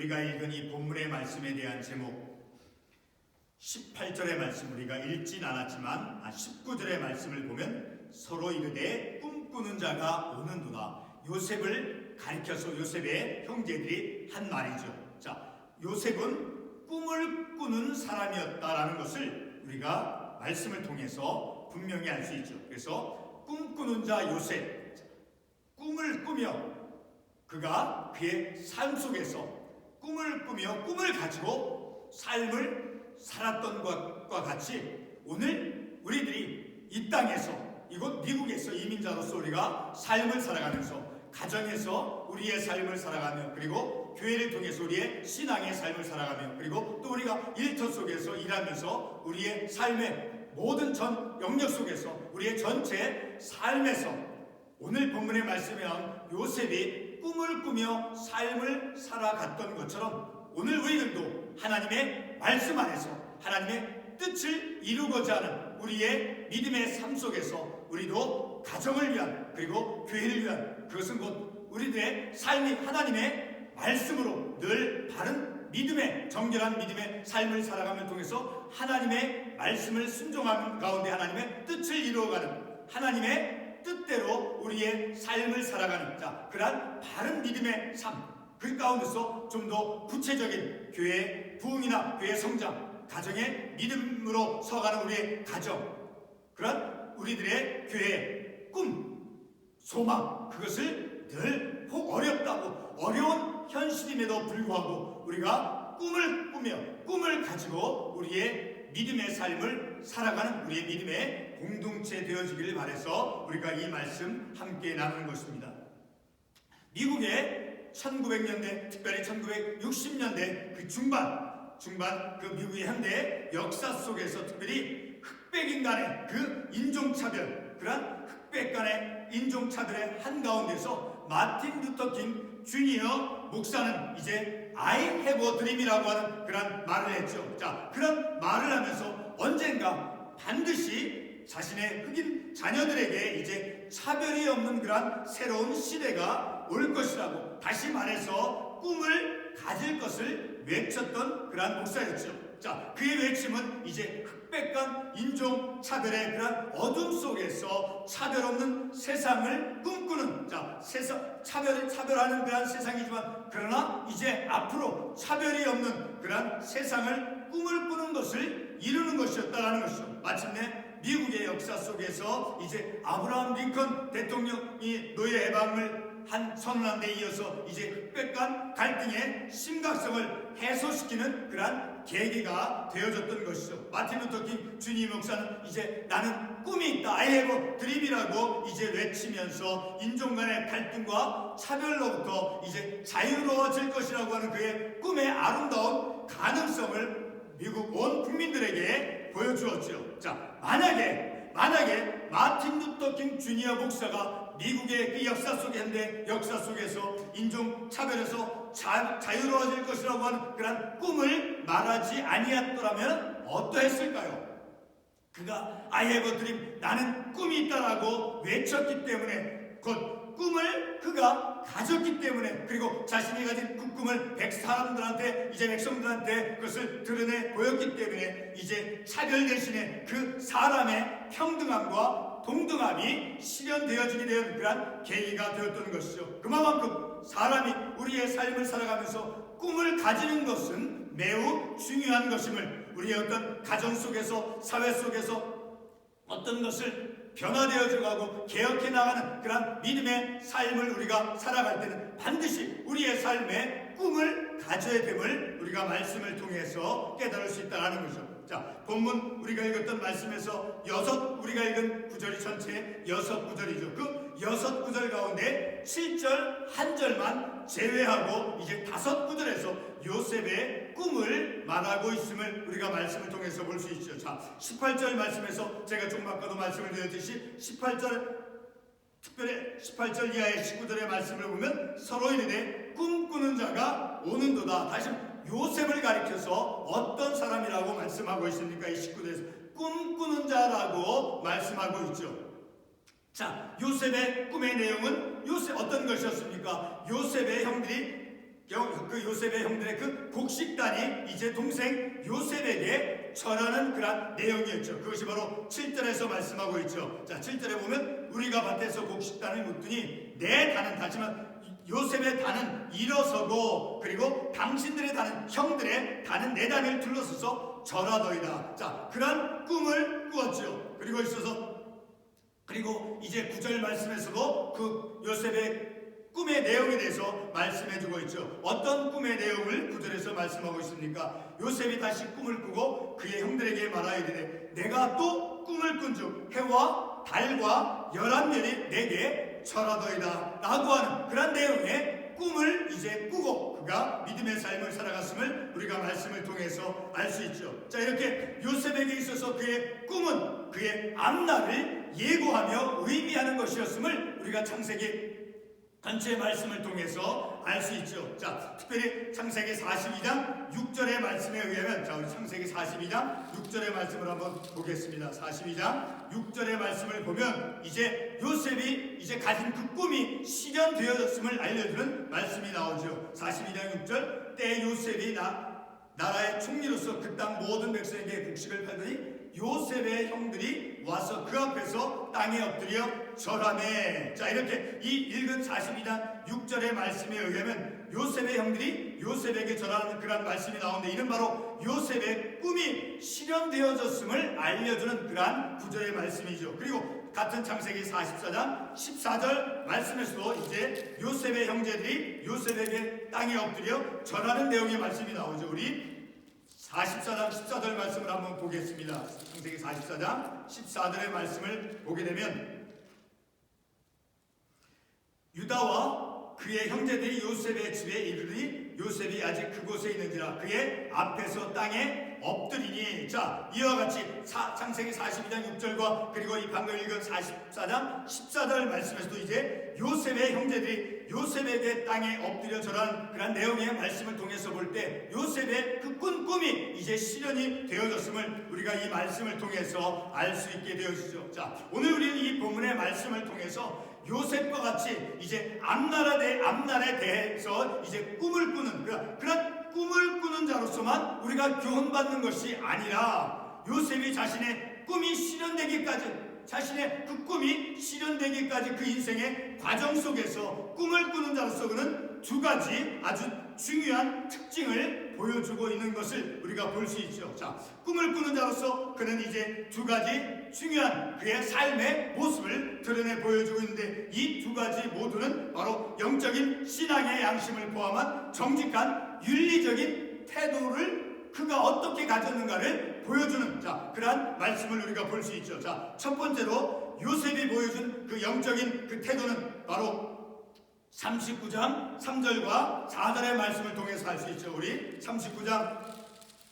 우리가 읽은 이 본문의 말씀에 대한 제목 18절의 말씀 우리가 읽진 않았지만 19절의 말씀을 보면 서로 이르되 꿈꾸는 자가 오는도다. 요셉을 가리켜서 요셉의 형제들이 한 말이죠. 자, 요셉은 꿈을 꾸는 사람이었다라는 것을 우리가 말씀을 통해서 분명히 알 수 있죠. 그래서 꿈꾸는 자 요셉, 꿈을 꾸며 그가 그의 삶 속에서 꿈을 꾸며 꿈을 가지고 삶을 살았던 것과 같이 오늘 우리들이 이 땅에서 이곳 미국에서 이민자로서 우리가 삶을 살아가면서 가정에서 우리의 삶을 살아가며 그리고 교회를 통해서 우리의 신앙의 삶을 살아가며 그리고 또 우리가 일터 속에서 일하면서 우리의 삶의 모든 전 영역 속에서 우리의 전체 삶에서 오늘 본문의 말씀에 나온 요셉이 꿈을 꾸며 삶을 살아갔던 것처럼 오늘 우리들도 하나님의 말씀 안에서 하나님의 뜻을 이루고자 하는 우리의 믿음의 삶 속에서 우리도 가정을 위한 그리고 교회를 위한 그것은 곧 우리들의 삶이 하나님의 말씀으로 늘 바른 믿음의 정결한 믿음의 삶을 살아감을 통해서 하나님의 말씀을 순종하는 가운데 하나님의 뜻을 이루어가는 하나님의 뜻대로 우리의 삶을 살아가는 그러한 바른 믿음의 삶 그 가운데서 좀 더 구체적인 교회의 부흥이나 교회의 성장 가정의 믿음으로 서가는 우리의 가정 그런 우리들의 교회의 꿈 소망 그것을 늘 혹 어렵다고 어려운 현실임에도 불구하고 우리가 꿈을 꾸며 꿈을 가지고 우리의 믿음의 삶을 살아가는 우리의 믿음의 공동체 되어지기를 바라서 우리가 이 말씀 함께 나누는 것입니다. 미국의 1900년대 특별히 1960년대 그 중반 그 미국의 현대 역사 속에서 특별히 흑백 인간의 그 인종차별 그러한 흑백 간의 인종차별의 한가운데서 마틴 루터 킹 주니어 목사는 이제 I have a dream이라고 하는 그런 말을 했죠. 자, 그런 말을 하면서 언젠가 반드시 자신의 흑인 자녀들에게 이제 차별이 없는 그런 새로운 시대가 올 것이라고 다시 말해서 꿈을 가질 것을 외쳤던 그러한 목사였죠. 자, 그의 외침은 이제 흑백 간 인종 차별의 그런 어둠 속에서 차별 없는 세상을 꿈꾸는 세상 차별하는 그런 세상이지만 그러나 이제 앞으로 차별이 없는 그런 세상을 꿈을 꾸는 것을 이루는 것이었다라는 것이죠. 마침내 미국의 역사 속에서 이제 아브라함 링컨 대통령이 노예 해방을 선언한 데 이어서 이제 흑백 간 갈등의 심각성을 해소시키는 그러한 계기가 되어졌던 것이죠. 마틴 루터 킹 주니 목사는 이제 나는 꿈이 있다 I have a dream이라고 이제 외치면서 인종 간의 갈등과 차별로부터 이제 자유로워질 것이라고 하는 그의 꿈의 아름다운 가능성을 미국 온 국민들에게 보여주었죠. 자, 만약에 마틴 루터 킹 주니어 목사가 미국의 그 역사 속에 현대 역사 속에서 인종 차별에서 자유로워질 것이라고 하는 그런 꿈을 말하지 아니했더라면 어떠했을까요? 그가 I have a dream 나는 꿈이 있다라고 외쳤기 때문에 곧 꿈을 그가 가졌기 때문에 그리고 자신이 가진 그 꿈을 백성들한테 그것을 드러내 보였기 때문에 이제 차별 대신에 그 사람의 평등함과 동등함이 실현되어지게 된 그런 계기가 되었던 것이죠. 그만큼 사람이 우리의 삶을 살아가면서 꿈을 가지는 것은 매우 중요한 것임을 우리의 어떤 가정 속에서 사회 속에서 어떤 것을 변화되어져 가고 개혁해 나가는 그런 믿음의 삶을 우리가 살아갈 때는 반드시 우리의 삶에 꿈을 가져야 됨을 우리가 말씀을 통해서 깨달을 수 있다는 거죠. 자, 본문 우리가 읽었던 말씀에서 우리가 읽은 구절이 전체 6구절이죠. 그 6구절 가운데 7절 한 절만 제외하고 이제 5구절에서 요셉의 꿈을 말하고 있음을 우리가 말씀을 통해서 볼 수 있죠. 자, 18절 말씀에서 제가 좀 아까도 말씀을 드렸듯이 18절 특별히 18절 이하의 19절의 말씀을 보면 서로 이르되 꿈꾸는 자가 오는도다. 다시 요셉을 가리켜서 어떤 사람이라고 말씀하고 있습니까? 이 19절에서 꿈꾸는 자라고 말씀하고 있죠. 자, 요셉의 꿈의 내용은 어떤 것이었습니까? 요셉의 형들이 그 요셉의 형들의 그 곡식단이 이제 동생 요셉에게 절하는 그런 내용이었죠. 그것이 바로 7절에서 말씀하고 있죠. 자, 7절에 보면 우리가 밭에서 곡식단을 묻더니 내 단은, 하지만 요셉의 단은 일어서고 그리고 당신들의 단은, 형들의 단은 내 단을 둘러서서 절하더이다. 자, 그런 꿈을 꾸었죠. 그리고 이제 9절 말씀에서도 그 요셉의 꿈의 내용에 대해서 말씀해주고 있죠. 어떤 꿈의 내용을 9절에서 말씀하고 있습니까? 요셉이 다시 꿈을 꾸고 그의 형들에게 말하이르되 내가 또 꿈을 꾼즉 해와 달과 11별이 내게 절하더이다 라고 하는 그런 내용의 꿈을 이제 꾸고 그가 믿음의 삶을 살아갔음을 우리가 말씀을 통해서 알 수 있죠. 자, 이렇게 요셉에게 있어서 그의 꿈은 그의 앞날을 예고하며 의미하는 것이었음을 우리가 창세기 전체 말씀을 통해서 알 수 있죠. 자, 특별히 창세기 42장 6절의 말씀에 의하면, 자, 우리 창세기 42장 6절의 말씀을 한번 보겠습니다. 42장 6절의 말씀을 보면 이제 요셉이 이제 가진 그 꿈이 실현되어졌음을 알려주는 말씀이 나오죠. 42장 6절 때 요셉이 나라의 총리로서 그 땅 모든 백성에게 곡식을 팔더니 요셉의 형들이 와서 그 앞에서 땅에 엎드려 절하매. 자, 이렇게 이 읽은 42장 6절의 말씀에 의하면 요셉의 형들이 요셉에게 절하는 그런 말씀이 나오는데, 이는 바로 요셉의 꿈이 실현되어졌음을 알려주는 그러한 구절의 말씀이죠. 그리고 같은 창세기 44장 14절 말씀에서도 이제 요셉의 형제들이 요셉에게 땅에 엎드려 절하는 내용의 말씀이 나오죠. 우리 44장 14절 말씀을 한번 보겠습니다. 창세기 44장 14절의 말씀을 보게 되면 유다와 그의 형제들이 요셉의 집에 이르니 요셉이 아직 그곳에 있는지라 그의 앞에서 땅에 엎드리니. 자, 이와 같이 창세기 42장 6절과 그리고 이 방금 읽은 44장 14절 말씀에서도 이제 요셉의 형제들이 요셉에게 땅에 엎드려 절한 그런 내용의 말씀을 통해서 볼 때 요셉의 그 꿈이 이제 실현이 되어졌음을 우리가 이 말씀을 통해서 알 수 있게 되어지죠. 자, 오늘 우리는 이 본문의 말씀을 통해서 요셉과 같이 이제 앞날에 대해서 이제 꿈을 꾸는 그런 꿈을 꾸는 자로서만 우리가 교훈받는 것이 아니라 요셉이 자신의 꿈이 실현되기까지, 자신의 그 꿈이 실현되기까지 그 인생의 과정 속에서 꿈을 꾸는 자로서 그는 두 가지 아주 중요한 특징을 보여주고 있는 것을 우리가 볼 수 있죠. 자, 꿈을 꾸는 자로서 그는 이제 두 가지 중요한 그의 삶의 모습을 드러내 보여주고 있는데, 이 두 가지 모두는 바로 영적인 신앙의 양심을 포함한 정직한 윤리적인 태도를 그가 어떻게 가졌는가를 보여주는, 자, 그러한 말씀을 우리가 볼 수 있죠. 자, 첫 번째로 요셉이 보여준 그 영적인 그 태도는 바로 39장 3절과 4절의 말씀을 통해서 알 수 있죠. 우리 39장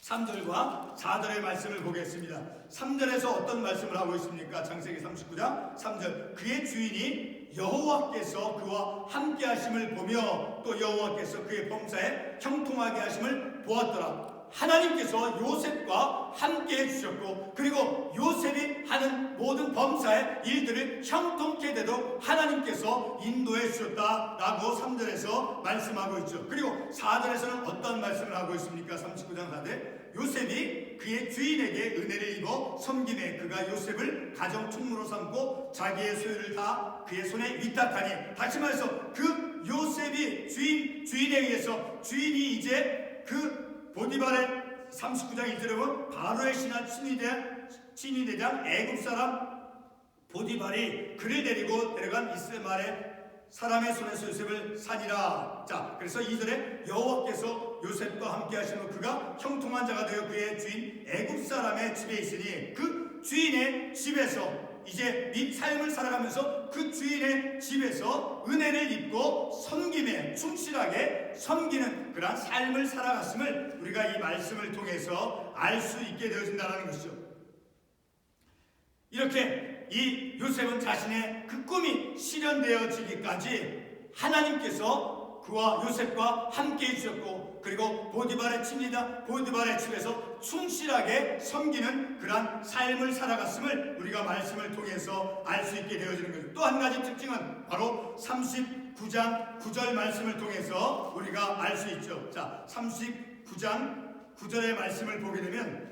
3절과 4절의 말씀을 보겠습니다. 3절에서 어떤 말씀을 하고 있습니까? 창세기 39장 3절 그의 주인이 여호와께서 그와 함께 하심을 보며 또 여호와께서 그의 범사에 형통하게 하심을 보았더라. 하나님께서 요셉과 함께 해주셨고 그리고 요셉이 하는 모든 범사의 일들을 형통케 되도록 하나님께서 인도해 주셨다라고 3절에서 말씀하고 있죠. 그리고 4절에서는 어떤 말씀을 하고 있습니까? 39장 4절 요셉이 그의 주인에게 은혜를 입어 섬김에 그가 요셉을 가정 총무로 삼고 자기의 소유를 다 그의 손에 위탁하니. 다시 말해서 그 요셉이 주인에 의해서 주인이 이제 그 보디발의 39장 1절에 보면 바로의 신하 친위대장 애굽 사람 보디발이 그를 데리고 데려간 이스마엘의 사람의 손에서 요셉을 사니라. 자, 그래서 2절에 여호와께서 요셉과 함께 하시며 그가 형통한 자가 되어 그의 주인 애굽 사람의 집에 있으니 그 주인의 집에서 이제 및 삶을 살아가면서 그 주인의 집에서 은혜를 입고 섬김에 충실하게 섬기는 그러한 삶을 살아갔음을 우리가 이 말씀을 통해서 알 수 있게 되어진다는 것이죠. 이렇게 이 요셉은 자신의 그 꿈이 실현되어지기까지 하나님께서 그와 요셉과 함께 해주셨고 그리고 보디발의 친이다 보디발의 집에서 충실하게 섬기는 그러한 삶을 살아갔음을 우리가 말씀을 통해서 알 수 있게 되어지는 거죠. 또 한 가지 특징은 바로 30 39장 9절 말씀을 통해서 우리가 알 수 있죠. 자, 39장 9절의 말씀을 보게 되면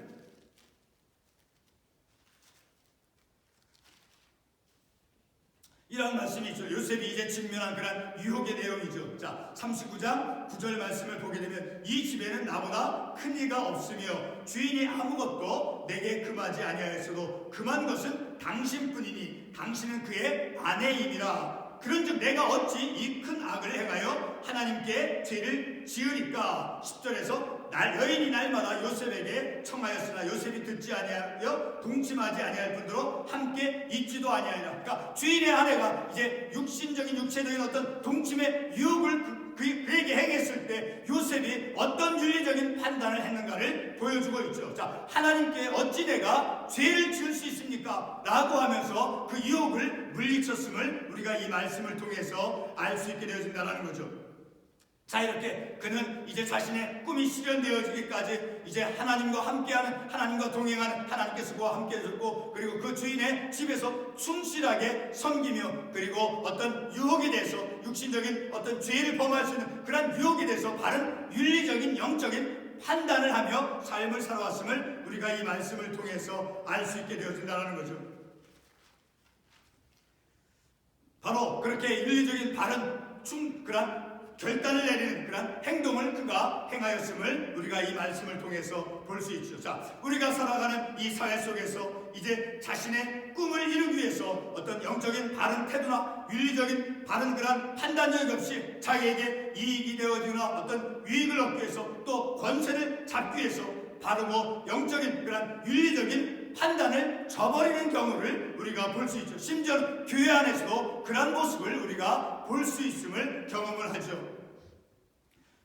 이런 말씀이 있죠. 요셉이 이제 직면한 그런 유혹의 내용이죠. 자, 39장 9절 말씀을 보게 되면 이 집에는 나보다 큰 이가 없으며 주인이 아무것도 내게 금하지 아니하였어도 금한 것은 당신뿐이니 당신은 그의 아내임이라. 그런즉 내가 어찌 이 큰 악을 행하여 하나님께 죄를 지으리까. 10절에서 여인이 날마다 요셉에게 청하였으나 요셉이 듣지 아니하여 동침하지 아니할 뿐더러 함께 있지도 아니하리라. 그러니까 주인의 아내가 이제 육신적인 육체적인 어떤 동침의 유혹을 그에게 행했을 때 요셉이 어떤 윤리적인 판단을 했는가를 보여주고 있죠. 자, 하나님께 어찌 내가 죄를 지을 수 있습니까? 라고 하면서 그 유혹을 물리쳤음을 우리가 이 말씀을 통해서 알 수 있게 되어진다는 거죠. 자, 이렇게 그는 이제 자신의 꿈이 실현되어지기까지 이제 하나님과 함께하는, 하나님과 동행하는, 하나님께서 그와 함께 해줬고, 그리고 그 주인의 집에서 충실하게 섬기며, 그리고 어떤 유혹에 대해서, 육신적인 어떤 죄를 범할 수 있는 그런 유혹에 대해서 바른 윤리적인 영적인 판단을 하며 삶을 살아왔음을 우리가 이 말씀을 통해서 알 수 있게 되어진다는 거죠. 바로 그렇게 윤리적인 바른 그런 결단을 내리는 그런 행동을 그가 행하였음을 우리가 이 말씀을 통해서 볼 수 있죠. 자, 우리가 살아가는 이 사회 속에서 이제 자신의 꿈을 이루기 위해서 어떤 영적인 바른 태도나 윤리적인 바른 그런 판단력이 없이 자기에게 이익이 되어지거나 어떤 유익을 얻기 위해서 또 권세를 잡기 위해서 바르고 영적인 그런 윤리적인 판단을 저버리는 경우를 우리가 볼 수 있죠. 심지어 교회 안에서도 그런 모습을 우리가 볼 수 있음을 경험을 하죠.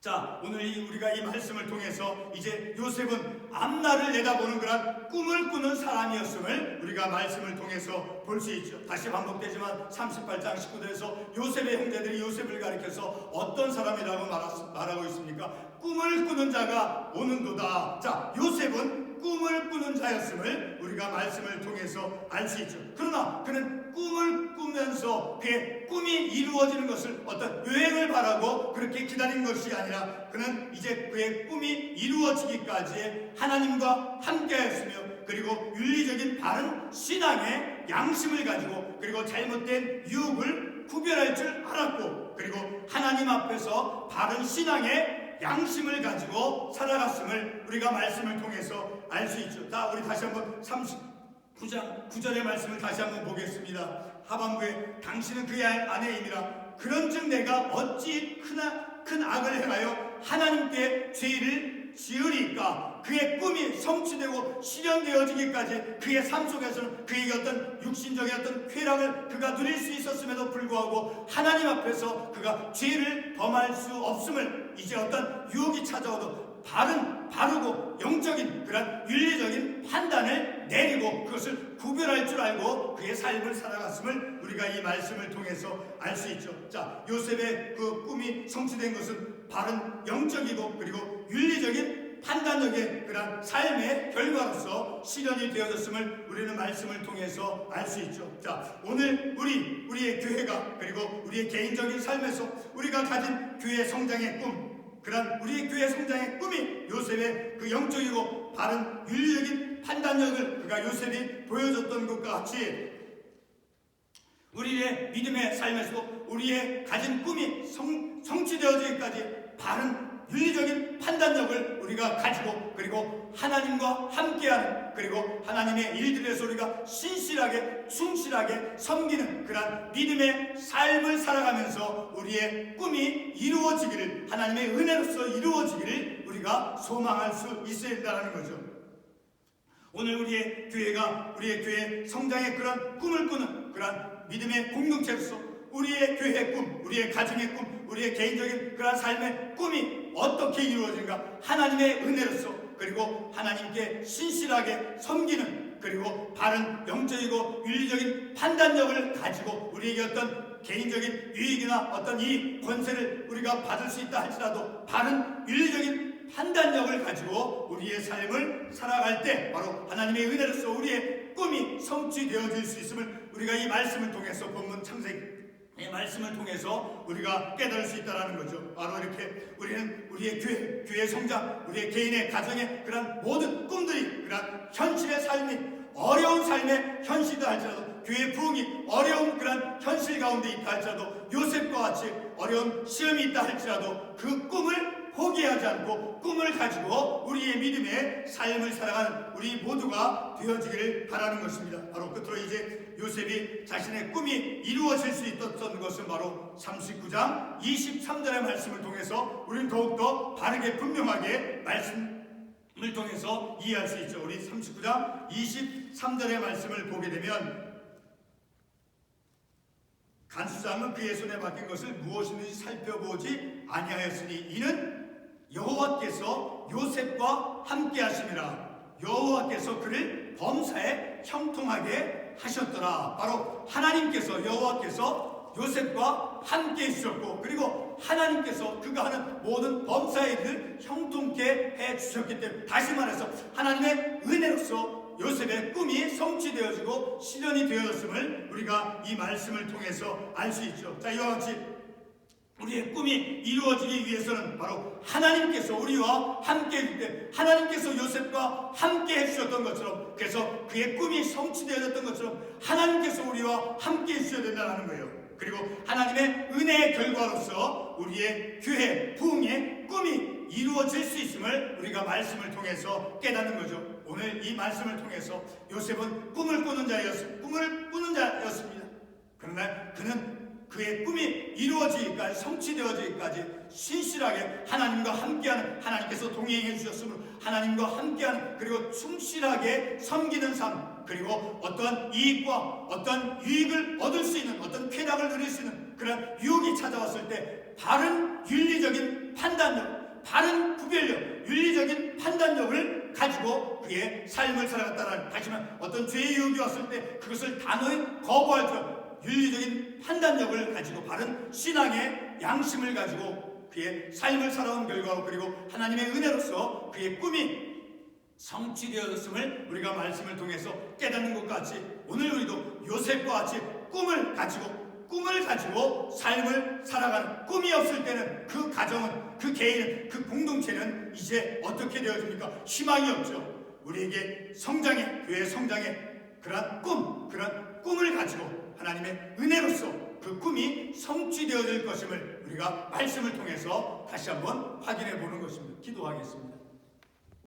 자, 오늘 우리가 이 말씀을 통해서 이제 요셉은 앞날을 내다보는 그런 꿈을 꾸는 사람이었음을 우리가 말씀을 통해서 볼 수 있죠. 다시 반복되지만 38장 19절에서 요셉의 형제들이 요셉을 가리켜서 어떤 사람이라고 말하고 있습니까? 꿈을 꾸는 자가 오는도다. 자, 요셉은 꿈을 꾸는 자였음을 우리가 말씀을 통해서 알 수 있죠. 그러나 그는 꿈을 꾸면서 그의 꿈이 이루어지는 것을 어떤 요행을 바라고 그렇게 기다린 것이 아니라 그는 이제 그의 꿈이 이루어지기까지 하나님과 함께하였으며, 그리고 윤리적인 바른 신앙의 양심을 가지고, 그리고 잘못된 유혹을 구별할 줄 알았고, 그리고 하나님 앞에서 바른 신앙의 양심을 가지고 살아갔음을 우리가 말씀을 통해서 알 수 있죠. 자, 우리 다시 한번 39장 9절의 말씀을 다시 한번 보겠습니다. 하반부에 당신은 그의 아내임이라. 그런즉 내가 어찌 큰 악을 행하여 하나님께 죄를 지으리까. 그의 꿈이 성취되고 실현되어지기까지 그의 삶 속에서는 그에게 어떤 육신적인 어떤 쾌락을 그가 누릴 수 있었음에도 불구하고 하나님 앞에서 그가 죄를 범할 수 없음을, 이제 어떤 유혹이 찾아오도 바르고 영적인 그런 윤리적인 판단을 내리고 그것을 구별할 줄 알고 그의 삶을 살아갔음을 우리가 이 말씀을 통해서 알 수 있죠. 자, 요셉의 그 꿈이 성취된 것은 바른 영적이고 그리고 윤리적인 판단력의 그런 삶의 결과로서 실현이 되어졌음을 우리는 말씀을 통해서 알 수 있죠. 자, 오늘 우리의 교회가, 그리고 우리의 개인적인 삶에서 우리가 가진 교회 성장의 꿈, 그런 우리의 교회 성장의 꿈이 요셉의 그 영적이고 바른 윤리적인 판단력을 그가 요셉이 보여줬던 것과 같이 우리의 믿음의 삶에서도 우리의 가진 꿈이 성취되어지기까지 바른 윤리적인 판단력을 우리가 가지고, 그리고 하나님과 함께하는, 그리고 하나님의 일들에서 우리가 신실하게 충실하게 섬기는 그런 믿음의 삶을 살아가면서 우리의 꿈이 이루어지기를, 하나님의 은혜로서 이루어지기를 우리가 소망할 수 있어야 된다는 거죠. 오늘 우리의 교회 성장의 그런 꿈을 꾸는 그런 믿음의 공동체로서 우리의 교회의 꿈, 우리의 가정의 꿈, 우리의 개인적인 그런 삶의 꿈이 어떻게 이루어진가? 하나님의 은혜로서, 그리고 하나님께 신실하게 섬기는, 그리고 바른 영적이고 윤리적인 판단력을 가지고 우리에게 어떤 개인적인 유익이나 어떤 이 권세를 우리가 받을 수 있다 할지라도 바른 윤리적인 판단력을 가지고 우리의 삶을 살아갈 때 바로 하나님의 은혜로서 우리의 꿈이 성취되어질 수 있음을 우리가 이 말씀을 통해서 본문 창세기 이 말씀을 통해서 우리가 깨달을 수 있다는 거죠. 바로 이렇게 우리는 우리의 교회 성장, 우리의 개인의 가정의 그런 모든 꿈들이 그런 현실의 삶이 어려운 삶의 현실이다 할지라도 교회 부흥이 어려운 그런 현실 가운데 있다 할지라도 요셉과 같이 어려운 시험이 있다 할지라도 그 꿈을 포기하지 않고 꿈을 가지고 우리의 믿음의 삶을 살아가는 우리 모두가 되어지기를 바라는 것입니다. 바로 끝으로 이제 요셉이 자신의 꿈이 이루어질 수 있었던 것은 바로 39장 23절의 말씀을 통해서 우리는 더욱더 바르게 분명하게 말씀을 통해서 이해할 수 있죠. 우리 39장 23절의 말씀을 보게 되면 간수장은 그의 손에 맡긴 것을 무엇이든지 살펴보지 아니하였으니 이는 여호와께서 요셉과 함께 하심이라. 여호와께서 그를 범사에 형통하게 하셨더라. 바로 하나님께서 여호와께서 요셉과 함께 해주셨고 그리고 하나님께서 그가 하는 모든 범사의 일을 형통케 해주셨기 때문에 다시 말해서 하나님의 은혜로서 요셉의 꿈이 성취되어지고 실현이 되었음을 우리가 이 말씀을 통해서 알 수 있죠. 자, 이와 같이 우리의 꿈이 이루어지기 위해서는 바로 하나님께서 우리와 함께 해줄 때 하나님께서 요셉과 함께 해주셨던 것처럼 그래서 그의 꿈이 성취되어졌던 것처럼 하나님께서 우리와 함께 해주셔야 된다는 거예요. 그리고 하나님의 은혜의 결과로서 우리의 교회 부흥의 꿈이 이루어질 수 있음을 우리가 말씀을 통해서 깨닫는 거죠. 오늘 이 말씀을 통해서 요셉은 꿈을 꾸는 자였습니다. 그러나 그는 그의 꿈이 이루어지기까지 성취되어지기까지 신실하게 하나님과 함께하는 하나님께서 동행해 주셨으므로 하나님과 함께하는 그리고 충실하게 섬기는 삶 그리고 어떤 이익과 어떤 유익을 얻을 수 있는 어떤 쾌락을 누릴 수 있는 그런 유혹이 찾아왔을 때 바른 윤리적인 판단력 바른 구별력 윤리적인 판단력을 가지고 그의 삶을 살아갔다는 하지만 어떤 죄의 유혹이 왔을 때 그것을 단호히 거부할 줄 윤리적인 판단력을 가지고 바른 신앙의 양심을 가지고 그의 삶을 살아온 결과로 그리고 하나님의 은혜로서 그의 꿈이 성취되었음을 우리가 말씀을 통해서 깨닫는 것 같이 오늘 우리도 요셉과 같이 꿈을 가지고 삶을 살아가는 꿈이 없을 때는 그 가정은 그 개인은 그 공동체는 이제 어떻게 되어집니까? 희망이 없죠. 우리에게 성장의 교회 성장의 그런 꿈을 가지고 하나님의 은혜로서 그 꿈이 성취되어질 것임을 우리가 말씀을 통해서 다시 한번 확인해 보는 것입니다. 기도하겠습니다.